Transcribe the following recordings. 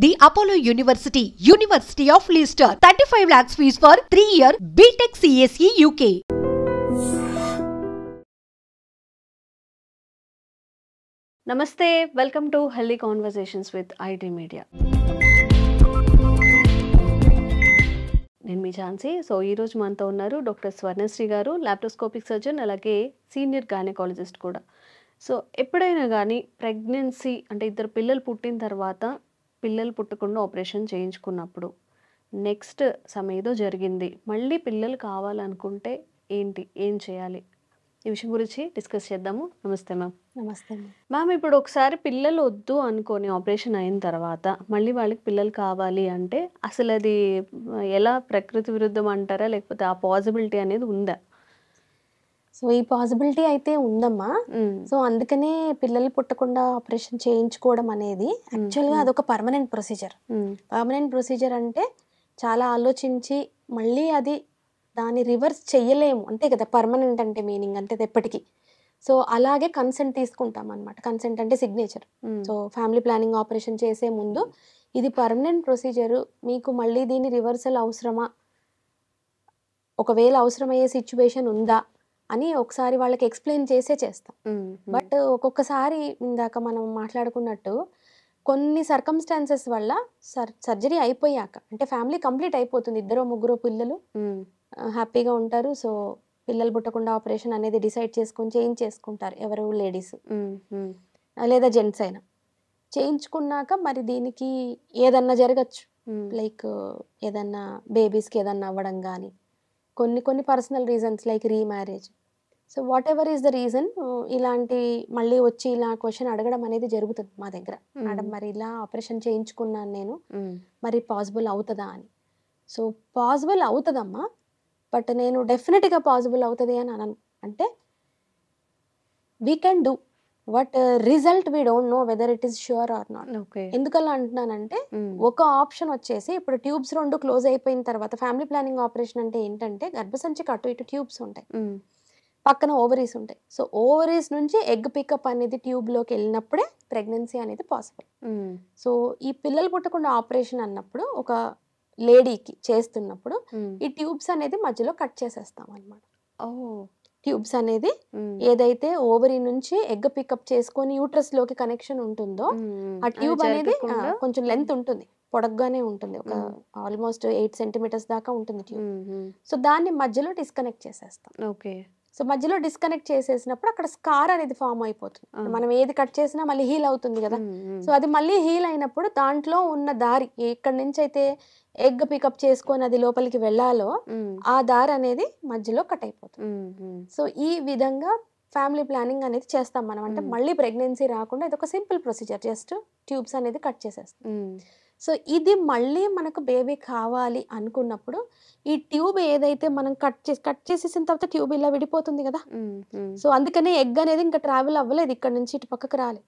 The Apollo University, University of Leicester, 35 lakhs fees for 3-year BTech CSE UK. నమస్తే, welcome to healthy conversations with ఐడ్రీ media. నేను మీ Jhansi. So ఈరోజు మనతో ఉన్నారు doctor Swarnasri గారు, laparoscopic surgeon, అలాగే senior gynaecologist కూడా. So ఎప్పుడైనా కానీ ప్రెగ్నెన్సీ అంటే ఇద్దరు పిల్లలు పుట్టిన తర్వాత పిల్లలు పుట్టకుండా ఆపరేషన్ చేయించుకున్నప్పుడు నెక్స్ట్ ఏదో జరిగింది, మళ్ళీ పిల్లలు కావాలనుకుంటే ఏం చేయాలి, ఈ విషయం గురించి డిస్కస్ చేద్దాము. నమస్తే మ్యామ్. నమస్తే మ్యామ్, ఇప్పుడు ఒకసారి పిల్లలు వద్దు అనుకొని ఆపరేషన్ అయిన తర్వాత మళ్ళీ వాళ్ళకి పిల్లలు కావాలి అంటే అసలు అది ఎలా ప్రకృతి విరుద్ధం అంటారా, లేకపోతే ఆ పాసిబిలిటీ అనేది ఉందా? సో ఈ పాసిబిలిటీ అయితే ఉందమ్మా. సో అందుకనే పిల్లలు పుట్టకుండా ఆపరేషన్ చేయించుకోవడం అనేది యాక్చువల్గా అదొక పర్మనెంట్ ప్రొసీజర్. పర్మనెంట్ ప్రొసీజర్ అంటే చాలా ఆలోచించి మళ్ళీ అది దాన్ని రివర్స్ చెయ్యలేము, అంతే కదా పర్మనెంట్ అంటే మీనింగ్, అంటే ఎప్పటికీ. సో అలాగే కన్సెంట్ తీసుకుంటాం అనమాట. కన్సెంట్ అంటే signature. So family planning operation చేసే ముందు ఇది పర్మనెంట్ ప్రొసీజరు, మీకు మళ్ళీ దీని రివర్సల్ అవసరమా, ఒకవేళ అవసరమయ్యే సిచ్యువేషన్ ఉందా అని ఒకసారి వాళ్ళకి ఎక్స్ప్లెయిన్ చేసే చేస్తాం. బట్ ఒక్కొక్కసారి ఇందాక మనం మాట్లాడుకున్నట్టు కొన్ని సర్కమ్స్టాన్సెస్ వల్ల సర్జరీ అయిపోయాక, అంటే ఫ్యామిలీ కంప్లీట్ అయిపోతుంది, 2-3 పిల్లలు హ్యాపీగా ఉంటారు. సో పిల్లలు పుట్టకుండా ఆపరేషన్ అనేది డిసైడ్ చేసుకొని చేయించేసుకుంటారు, ఎవరు లేడీస్ లేదా జెంట్స్ అయినా. చేయించుకున్నాక మరి దీనికి ఏదన్నా జరగచ్చు, లైక్ ఏదన్నా బేబీస్కి ఏదన్నా అవ్వడం కానీ, కొన్ని personal reasons like remarriage. So what ever is the reason, ఇలాంటి మళ్ళీ వచ్చి ఇలా క్వశ్చన్ అడగడం అనేది జరుగుతుంది మా దగ్గర. మేడం మరి ఇలా ఆపరేషన్ చేయించుకున్నాను నేను, మరి పాసిబుల్ అవుతుందా అని. సో పాసిబుల్ అవుతుందమ్మా, బట్ నేను డెఫినెట్గా పాసిబుల్ అవుతుంది అని అనను. అంటే we can do but result we don't know whether it is sure or not. ఎందుకలా అంటున్నానంటే ఒక ఆప్షన్ వచ్చేసి ఇప్పుడు ట్యూబ్స్ 2 క్లోజ్ అయిపోయిన తర్వాత ఫ్యామిలీ ప్లానింగ్ ఆపరేషన్ అంటే ఏంటంటే గర్భసంచికి అటు ఇటు ట్యూబ్స్ ఉంటాయి, పక్కన ఓవరీస్ ఉంటాయి. సో ఓవరీస్ నుంచి ఎగ్ పికప్ అనేది ట్యూబ్లోకి వెళ్ళినప్పుడే ప్రెగ్నెన్సీ అనేది పాసిబుల్. సో ఈ పిల్లలు పుట్టకుండా ఆపరేషన్ అన్నప్పుడు ఒక లేడీకి చేస్తున్నప్పుడు ఈ ట్యూబ్స్ అనేది మధ్యలో కట్ చేసేస్తాం అనమాట. ట్యూబ్స్ అనేది ఏదైతే ఓవరీ నుంచి ఎగ్ పికప్ చేసుకొని యూట్రస్ లోకి కనెక్షన్ ఉంటుందో ఆ ట్యూబ్ అనేది కొంచెం లెంత్ ఉంటుంది, పొడగ్గానే ఉంటుంది, ఒక ఆల్మోస్ట్ 8 సెంటీమీటర్స్ దాకా ఉంటుంది ట్యూబ్. సో దాన్ని మధ్యలో డిస్కనెక్ట్ చేసేస్తాం. సో మధ్యలో డిస్కనెక్ట్ చేసేసినప్పుడు అక్కడ స్కార్ అనేది ఫామ్ అయిపోతుంది. మనం ఏది కట్ చేసినా మళ్ళీ హీల్ అవుతుంది కదా. సో అది మళ్ళీ హీల్ అయినప్పుడు దాంట్లో ఉన్న దారి, ఎక్కడి నుంచి అయితే ఎగ్ పికప్ చేసుకొని అది లోపలికి వెళ్ళాలో ఆ దారి అనేది మధ్యలో కట్ అయిపోతుంది. సో ఈ విధంగా ఫ్యామిలీ ప్లానింగ్ అనేది చేస్తాం మనం. అంటే మళ్ళీ ప్రెగ్నెన్సీ రాకుండా ఇది ఒక సింపుల్ ప్రొసీజర్, జస్ట్ ట్యూబ్స్ అనేది కట్ చేసేస్తాం. సో ఇది మళ్ళీ మనకు బేబీ కావాలి అనుకున్నప్పుడు ఈ ట్యూబ్ ఏదైతే మనం కట్ చేసేసిన తర్వాత ట్యూబ్ ఇలా విడిపోతుంది కదా. సో అందుకనే ఎగ్ అనేది ఇంకా ట్రావెల్ అవ్వలేదు, ఇక్కడ నుంచి ఇటు పక్కకు రాలేదు.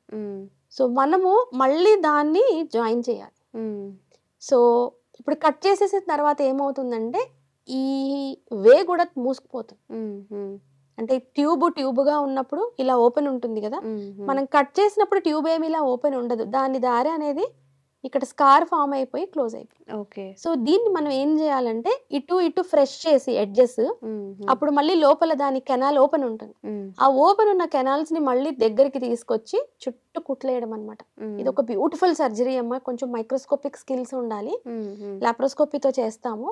సో మనము మళ్ళీ దాన్ని జాయిన్ చేయాలి. సో ఇప్పుడు కట్ చేసేసిన తర్వాత ఏమవుతుందంటే ఈ వే కూడా మూసుకుపోతుంది. అంటే ట్యూబ్గా ఉన్నప్పుడు ఇలా ఓపెన్ ఉంటుంది కదా, మనం కట్ చేసినప్పుడు ట్యూబ్ ఏమి ఇలా ఓపెన్ ఉండదు, దాని దారి అనేది ఇక్కడ స్కార్ ఫామ్ అయిపోయి క్లోజ్ అయిపోయి. సో దీన్ని మనం ఏం చేయాలంటే ఇటు ఫ్రెష్ చేసి ఎడ్జెస్, అప్పుడు మళ్ళీ లోపల దాని కెనాల్ ఓపెన్ ఉంటుంది, ఆ ఓపెన్ ఉన్న కెనాల్స్ ని మళ్ళీ దగ్గరికి తీసుకొచ్చి చుట్టూ కుట్లేయడం అనమాట. ఇది ఒక బ్యూటిఫుల్ సర్జరీ అమ్మా. కొంచెం మైక్రోస్కోపిక్ స్కిల్స్ ఉండాలి, లాప్రోస్కోపీతో చేస్తాము,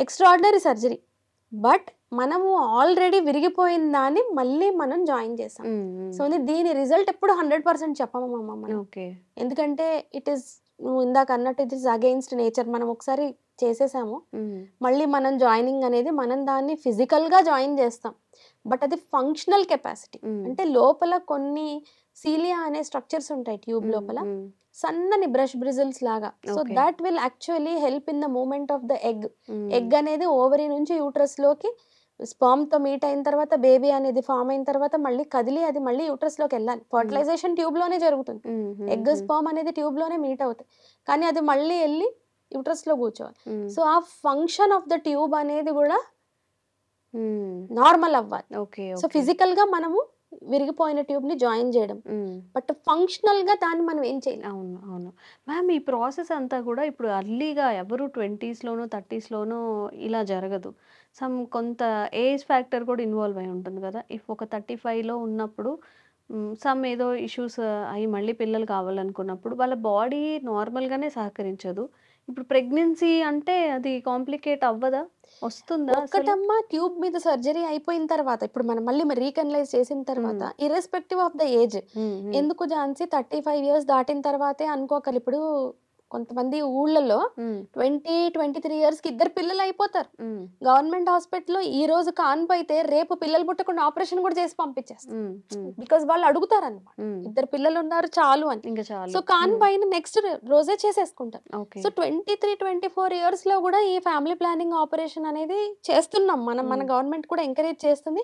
ఎక్స్ట్రాడినరీ సర్జరీ. బట్ మనము ఆల్రెడీ విరిగిపోయిన దాన్ని మళ్ళీ మనం జాయిన్ చేస్తాం. సో దీని రిజల్ట్ ఎప్పుడు 100% చెప్పమమ్మా మనం. ఎందుకంటే ఇట్ ఈస్, నువ్వు ఇందాక అన్నట్టు ఇట్ ఈస్ అగెయిన్స్ట్ నేచర్. మనం ఒకసారి చేసేసాము, మళ్ళీ మనం జాయినింగ్ అనేది మనం దాన్ని ఫిజికల్ గా జాయిన్ చేస్తాం, బట్ అది ఫంక్షనల్ కెపాసిటీ. అంటే లోపల కొన్ని సీలియా అనే స్ట్రక్చర్స్ ఉంటాయి ట్యూబ్ లోపల, సన్నని బ్రష్ బ్రిజిల్స్ లాగా. So that will actually help in the moment of the egg. Egg అనేది ఓవరీ నుంచి యూట్రస్ లోకి స్పర్మ్ తో మీట్ అయిన తర్వాత బేబీ అనేది ఫామ్ అయిన తర్వాత మళ్ళీ కదిలి అది మళ్ళీ యూట్రస్ లోకి వెళ్ళాలి. ఫర్టిలైజేషన్ ట్యూబ్ లోనే జరుగుతుంది, ఎగ్ స్పర్మ్ అనేది ట్యూబ్ లోనే మీట్ అవుతాయి, కానీ అది మళ్ళీ వెళ్ళి యూట్రస్ లో కూర్చోవాలి. సో ఆ ఫంక్షన్ ఆఫ్ ద ట్యూబ్ అనేది కూడా నార్మల్ అవ్వాలి. సో ఫిజికల్ గా మనము విరిగిపోయిన ట్యూబ్ని జాయిన్ చేయడం. బట్ ఫంక్షనల్గా దాన్ని మనం ఏం చేయలేం. అవును. అవును. మ్యామ్ ఈ ప్రాసెస్ అంతా కూడా ఇప్పుడు అర్లీగా ఎవరు 20స్‌లోనో, 30స్‌లోనో ఇలా జరగదు. కొంత ఏజ్ ఫ్యాక్టర్ కూడా ఇన్వాల్వ్ అయి ఉంటుంది కదా! ఒక 35లో ఉన్నప్పుడు ఏదో ఇష్యూస్ అయ్యి మళ్ళీ పిల్లలు కావాలనుకున్నప్పుడు వాళ్ళ బాడీ నార్మల్‌గానే సహకరించదు. ఇప్పుడు ప్రెగ్నెన్సీ అంటే అది కాంప్లికేట్ అవ్వదా? వస్తుందా అసలు? ఒక్కటమ్మా ట్యూబ్ మీద సర్జరీ అయిపోయిన తర్వాత ఇప్పుడు మనం మళ్ళీ రీకనలైజ్ చేసిన తర్వాత ఇర్రెస్పెక్టివ్ ఆఫ్ ద ఏజ్, ఎందుకు ఝాన్సీ 35 ఇయర్స్ దాటిన తర్వాతే అనుకోకలి. ఇప్పుడు కొంతమంది ఊళ్ళలో 20-23 ఇయర్స్కి 2 పిల్లలు అయిపోతారు. గవర్నమెంట్ హాస్పిటల్లో ఈ రోజు కాన్పు అయితే రేపు పిల్లలు పుట్టకుండా ఆపరేషన్ కూడా చేసి పంపించేస్తారు. బికాస్ వాళ్ళు అడుగుతారు అనమాట, 2 పిల్లలు ఉన్నారు చాలు అని. ఇంకా చాలు. సో కాన్పు అయిన నెక్స్ట్ రోజే చేసేసుకుంటారు. సో 23-24 ఇయర్స్ లో కూడా ఈ ఫ్యామిలీ ప్లానింగ్ ఆపరేషన్ అనేది చేస్తున్నాం మన గవర్నమెంట్ కూడా ఎంకరేజ్ చేస్తుంది.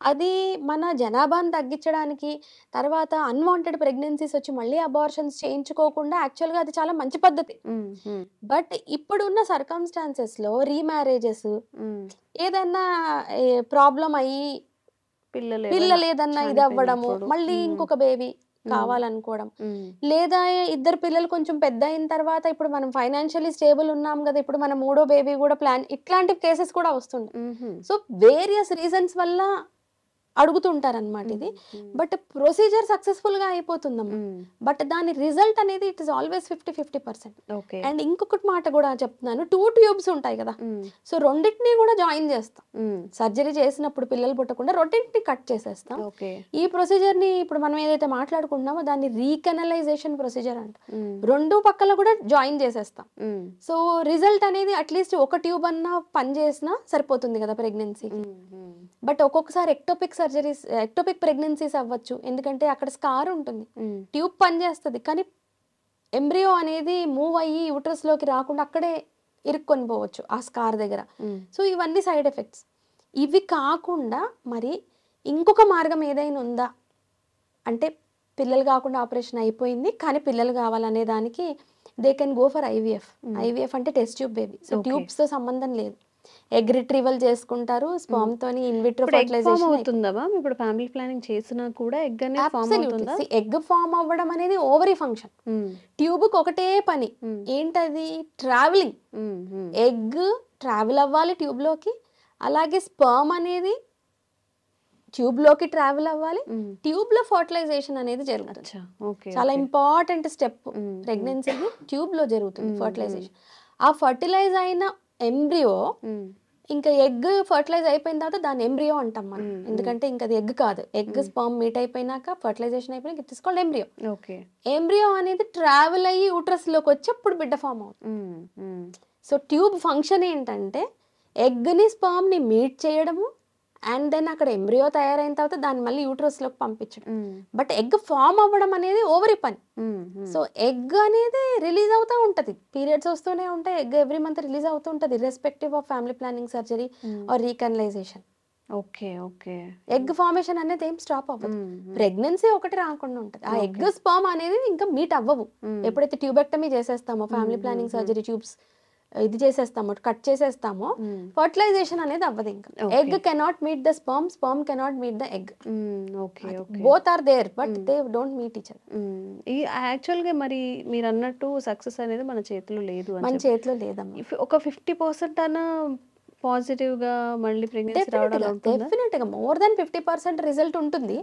అది మన జనాభాను తగ్గించడానికి, తర్వాత అన్వాంటెడ్ ప్రెగ్నెన్సీస్ వచ్చి మళ్ళీ అబార్షన్స్ చేయించుకోకుండా యాక్చువల్గా అది చాలా మంచి పద్ధతి. బట్ ఇప్పుడున్న సర్కమ్స్టాన్సెస్లో రీమ్యారేజెస్, ఏదన్నా ప్రాబ్లం అయ్యి పిల్లలు ఏదన్నా ఇది అవ్వడము, మళ్ళీ ఇంకొక బేబీ కావాలనుకోవడం, లేదా 2 పిల్లలు కొంచెం పెద్ద అయిన తర్వాత ఇప్పుడు మనం ఫైనాన్షియలీ స్టేబుల్ ఉన్నాం కదా, ఇప్పుడు మన 3వ బేబీ కూడా ప్లాన్, ఇట్లాంటి కేసెస్ కూడా వస్తుంది. సో వేరియస్ రీజన్స్ వల్ల అడుగుతుంటారనమాట ఇది. బట్ ప్రొసీజర్ సక్సెస్ఫుల్ గా అయిపోతుందమ్మా. బట్ దాని రిజల్ట్ అనేది ఇట్ ఇస్ ఆల్వేస్ 50-50%. అండ్ ఇంకొకటి మాట కూడా చెప్తున్నాను, 2 ట్యూబ్స్ ఉంటాయి కదా, సో రెండింటినీ కూడా జాయిన్ చేస్తాం. సర్జరీ చేసినప్పుడు పిల్లలు పుట్టకుండా రెండింటిని కట్ చేసేస్తాం. ఈ ప్రొసీజర్ ని ఇప్పుడు మనం ఏదైతే మాట్లాడుకుంటున్నామో దాన్ని రీకెనలైజేషన్ ప్రొసీజర్ అంట. 2 పక్కల కూడా జాయిన్ చేసేస్తాం. సో రిజల్ట్ అనేది అట్లీస్ట్ ఒక ట్యూబ్ అన్నా పని చేసినా సరిపోతుంది కదా ప్రెగ్నెన్సీ. బట్ ఒక్కొక్కసారి ఎక్టోపిక్ ప్రెగ్నెన్సీస్ అవ్వచ్చు, ఎందుకంటే అక్కడ స్కార్ ఉంటుంది, ట్యూబ్ పనిచేస్తుంది కానీ ఎంబ్రియో అనేది మూవ్ అయ్యి యూట్రస్ లోకి రాకుండా అక్కడే ఇరుక్కొని పోవచ్చు ఆ స్కార్ దగ్గర. సో ఇవన్నీ సైడ్ ఎఫెక్ట్స్. ఇవి కాకుండా మరి ఇంకొక మార్గం ఏదైనా ఉందా అంటే, పిల్లలు కాకుండా ఆపరేషన్ అయిపోయింది కానీ పిల్లలు కావాలనే దానికి they can go for IVF అంటే test tube baby. So tubes తో సంబంధం లేదు, ఎగ్ రిట్రీవల్ చేసుకుంటారు, స్పర్మ్ తోని ఇన్విట్రో ఫర్టిలైజేషన్ అవుతుందా మ్యామ్? ఇప్పుడు ఫ్యామిలీ ప్లానింగ్ చేసినా కూడా ఎగ్ అనేది ఫామ్ అవుతుందా? ఎగ్ ఫామ్ అవ్వడం అనేది ఓవరీ ఫంక్షన్. ట్యూబ్ కి ఒకటే పని ఏంటది, ట్రావెలింగ్. ఎగ్ ట్రావెల్ అవ్వాలి ట్యూబ్ లోకి, అలాగే స్పర్మ్ అనేది ట్యూబ్ లోకి ట్రావెల్ అవ్వాలి, ట్యూబ్ లో ఫర్టిలైజేషన్ అనేది జరుగుతుంది. చాలా ఇంపార్టెంట్ స్టెప్ ప్రెగ్నెన్సీకి, ట్యూబ్ లో జరుగుతుంది ఫర్టిలైజేషన్. ఆ ఫర్టిలైజ్ అయిన ఎంబ్రియో ఇంకా ఎగ్ ఫర్టిలైజ్ అయిపోయిన తర్వాత దాని ఎంబ్రియో అంటాం మనం, ఎందుకంటే ఇంకా అది ఎగ్ కాదు. ఎగ్ స్పర్మ్ మీట్ అయిపోయినాక ఫర్టిలైజేషన్ అయిపోయినాక it is called embryo. Embryo అనేది ట్రావెల్ అయ్యి యూట్రస్ లోకి వచ్చి అప్పుడు బిడ్డ ఫామ్ అవుతుంది. సో ట్యూబ్ ఫంక్షన్ ఏంటంటే ఎగ్ ని స్పర్మ్ ని మీట్ చేయడము, అండ్ దెన్ అక్కడ ఎంబ్రియో తయారైన తర్వాత దాన్ని మళ్ళీ యూట్రస్ లోకి పంపించడం. బట్ ఎగ్ ఫామ్ అవ్వడం అనేది ఓవరి పని. సో ఎగ్ అనేది రిలీజ్ అవుతూ ఉంటది, పీరియడ్స్ వస్తూనే ఉంటాయి, ఎగ్ ఎవ్రీ మంత్ రిలీజ్ అవుతూ ఉంటది, irrespective of family planning surgery or recanalisation. Egg formation అనేది ఏం స్టాప్ అవ్వదు, ప్రెగ్నెన్సీ ఒకటి రాకుండా ఉంటది. ఆ ఎగ్ స్పర్మ్ అనేది ఇంకా మీట్ అవ్వవు. ఎప్పుడైతే ట్యూబెక్టమీ చేసేస్తామో, ఫ్యామిలీ ప్లానింగ్ సర్జరీ ట్యూబ్స్ ఇది చేసేస్తామో, కట్ చేసేస్తామో, ఫర్టిలైజేషన్ అనేది అవ్వదు. ఇంకా egg cannot meet the sperm, sperm cannot meet the egg. Both are there but they don't meet each other. Actual గా మరి మీరు అన్నట్టు సక్సెస్ అనేది మన చేతిలో లేదు, మన చేతిలో లేదమ్మా. ఒక 50% అన్న పాజిటివ్ గా మళ్ళీ ప్రెగ్నెన్సీ రావడం డెఫినెట్ గా మోర్ దెన్ 50% రిజల్ట్ ఉంటుంది.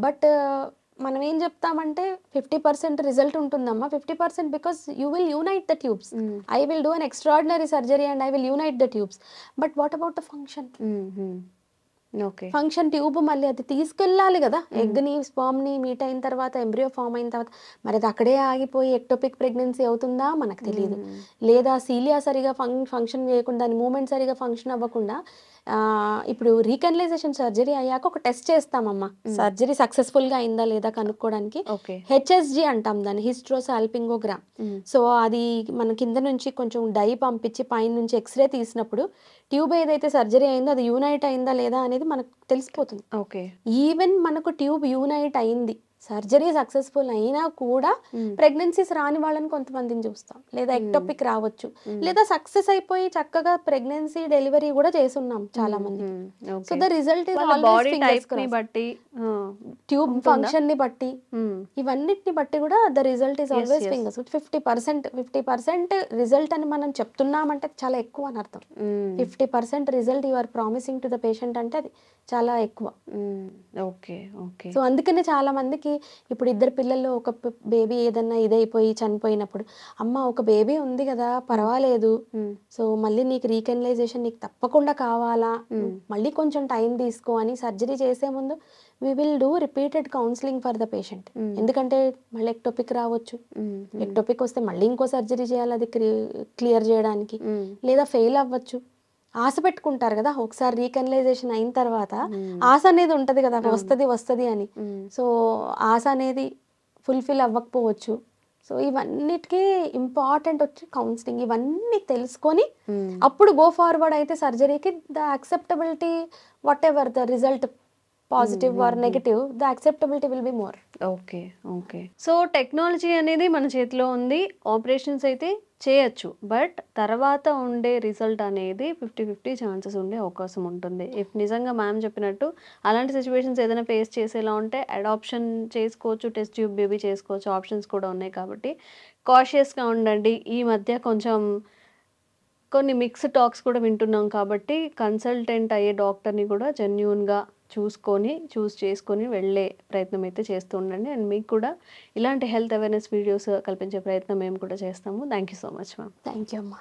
బట్ మనం ఏం చెప్తామంటే 50% రిజల్ట్ ఉంటుందమ్మా, 50% because you will unite the tubes. I will do an extraordinary surgery and I will unite the tubes. But what about the function? Function tube మళ్ళీ అది తీసుకెళ్ళాలి కదా, ఎగ్ ని స్పర్మ్ ని మీట్ అయిన తర్వాత ఎంబ్రియో ఫామ్ అయిన తర్వాత. మరి అది అక్కడే ఆగిపోయి ఎక్టోపిక్ ప్రెగ్నెన్సీ అవుతుందా మనకు తెలియదు, లేదా సీలియా సరిగా ఫంక్షన్ చేయకుండా, దాని మూమెంట్ సరిగా ఫంక్షన్ అవ్వకుండా. ఇప్పుడు రీకనలైజేషన్ సర్జరీ అయ్యాక ఒక టెస్ట్ చేస్తామమ్మా, సర్జరీ సక్సెస్ఫుల్ గా అయిందా లేదా కనుక్కోవడానికి. హెచ్ఎస్జి అంటాం దాన్ని, హిస్ట్రోసాల్పింగోగ్రామ్. సో అది మన కింద నుంచి కొంచెం డై పంపించి పైన నుంచి ఎక్స్రే తీసినప్పుడు ట్యూబ్ ఏదైతే సర్జరీ అయిందో అది యూనైట్ అయిందా లేదా అనేది మనకు తెలిసిపోతుంది. ఈవెన్ మనకు ట్యూబ్ యూనైట్ అయింది, సర్జరీ సక్సెస్ఫుల్ అయినా కూడా ప్రెగ్నెన్సీస్ రాని వాళ్ళని కొంతమందిని చూస్తాం, లేదా ఎక్టోపిక్ రావచ్చు, లేదా సక్సెస్ అయిపోయి చక్కగా ప్రెగ్నెన్సీ డెలివరీ కూడా చేసున్నాం చాలా మంది. So the result is always బట్టి ట్యూబ్ ఫంక్షన్ ని బట్టి ఇవన్నిటిని బట్టి కూడా the result is always fingers. 50% result అని మనం చెప్తున్నామంటే చాలా ఎక్కువ అని అర్థం. 50% result you are promising to the patient అంటే అది చాలా ఎక్కువ. Okay okay. సో అందుకనే చాలా మందికి ఇప్పుడు ఇద్దరు పిల్లల్లో ఒక బేబీ ఏదన్నా ఇదైపోయి చనిపోయినప్పుడు, అమ్మ ఒక బేబీ ఉంది కదా పర్వాలేదు, సో మళ్ళీ నీకు రీకెనలైజేషన్ నీకు తప్పకుండా కావాలా, మళ్ళీ కొంచెం టైం తీసుకో అని సర్జరీ చేసే ముందు we will do repeated counseling for the patient. ఎందుకంటే మళ్ళీ ఎక్టోపిక్ రావచ్చు, ఎక్టోపిక్ వస్తే మళ్ళీ ఇంకో సర్జరీ చేయాలి అది క్లియర్ చేయడానికి, లేదా ఫెయిల్ అవ్వచ్చు. ఆశ పెట్టుకుంటారు కదా ఒకసారి రీకనలైజేషన్ అయిన తర్వాత, ఆశ అనేది ఉంటది కదా వస్తుంది అని. సో ఆశ అనేది ఫుల్ఫిల్ అవ్వకపోవచ్చు. సో ఇవన్నిటికీ ఇంపార్టెంట్ వచ్చి కౌన్సిలింగ్, ఇవన్నీ తెలుసుకొని అప్పుడు గో ఫార్వర్డ్ అయితే సర్జరీకి the acceptability whatever the result positive or negative, the acceptability will be more. Okay okay. So technology అనేది మన చేతిలో ఉంది, ఆపరేషన్స్ అయితే చేయొచ్చు, బట్ తర్వాత ఉండే రిజల్ట్ అనేది 50-50 ఛాన్సెస్ ఉండే అవకాశం ఉంటుంది. ఇఫ్ నిజంగా మ్యామ్ చెప్పినట్టు అలాంటి సిచ్యువేషన్స్ ఏదైనా ఫేస్ చేసేలా ఉంటే అడాప్షన్ చేసుకోవచ్చు, టెస్ట్ ట్యూబ్ బేబీ చేసుకోవచ్చు, ఆప్షన్స్ కూడా ఉన్నాయి. కాబట్టి కాషియస్గా ఉండండి. ఈ మధ్య కొంచెం కొన్ని మిక్స్డ్ టాక్స్ కూడా వింటున్నాం కాబట్టి కన్సల్టెంట్ అయ్యే డాక్టర్ని కూడా జెన్యూన్గా చూస్ చేసుకొని వెళ్ళే ప్రయత్నం అయితే చేస్తూ ఉండండి. అండ్ మీకు కూడా ఇలాంటి హెల్త్ అవేర్నెస్ వీడియోస్ కల్పించే ప్రయత్నం మేము కూడా చేస్తాము. Thank you so much ma'am. Thank you అమ్మా.